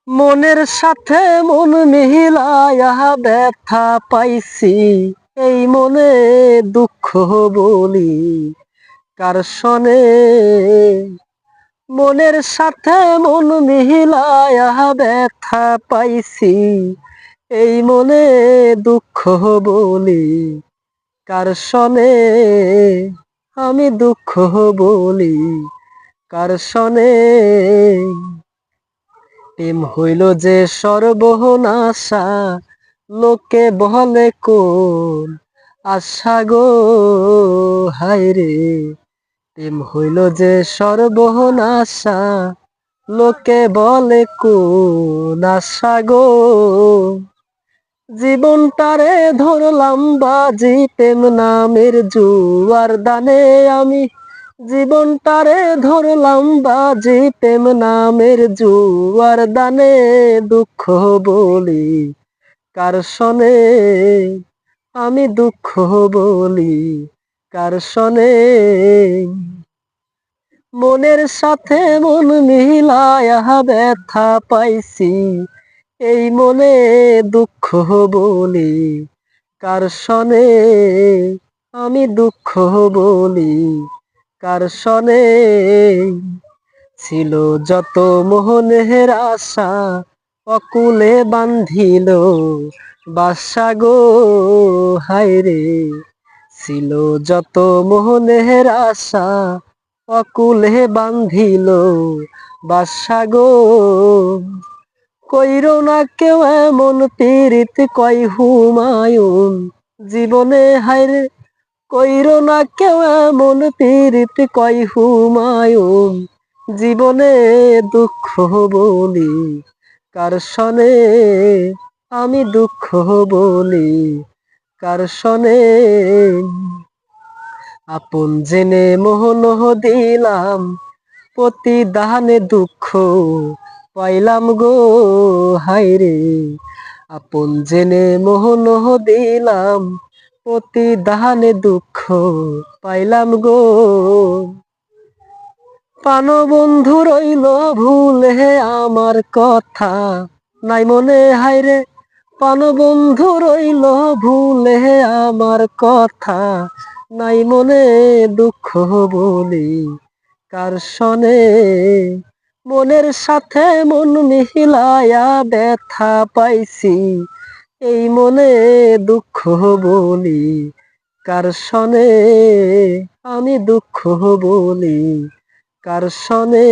মনের সাথে মন মিলায়া ব্যথা পাইছি, এই মনে দুঃখ বলি কার শনে। মনের সাথে মন মিলায়া ব্যথা পাইছি, এই মনে দুঃখ বলি কার শনে। আমি দুঃখ বলি কার শনে। প্রেম হইল যে সর্বনাশা, লোকে বলে কোন আশা গো হায়রে। প্রেম হইল যে সর্বনাশা, লোকে বলে কোন আশা গো। জীবনটারে ধরলাম বাজি প্রেম নামের জুয়ার দানে আমি। জীবনটারে ধরলাম বাজি প্রেম নামের জুয়ার দানে। দুঃখ বলি কার শনে, আমি দুঃখ বলি কার শনে। মনের সাথে মন মিলায়া ব্যথা পাইছি, এই মনে দুঃখ বলি কার শনে। আমি দুঃখ বলি কার শনে। ছিল যত মোহনের আশা, অকুলে বান্ধিল বাসা গো হায়রে। ছিল যত মোহনের আশা, অকুলে বান্ধিল বাসা গো। কইরো না কেউ এমন পীড়িত কয় হুমায়ুন জীবনে হায়রে। কইরো না কেউ এমন পীড়িত কয় হুমায়ুন জীবনে। দুঃখ বলি কার শনে, আমি দুঃখ বলি কার শনে। আপন জেনে মোহন দিলাম, প্রতিদানে দুঃখ পাইলাম গো হায়রে। আপন জেনে মোহন দিলাম, প্রতিদানে দুঃখ পাইলাম গো। প্রাণবন্ধু রইল ভুলে আমার কথা নাই মনে হায়রে। প্রাণবন্ধু রইল ভুলে আমার কথা নাই মনে। দুঃখ বলি কার শনে। মনের সাথে মন মিলায়া ব্যথা পাইছি, এই মনে দুঃখ বলি কার শনে। আমি দুঃখ বলি কার শনে।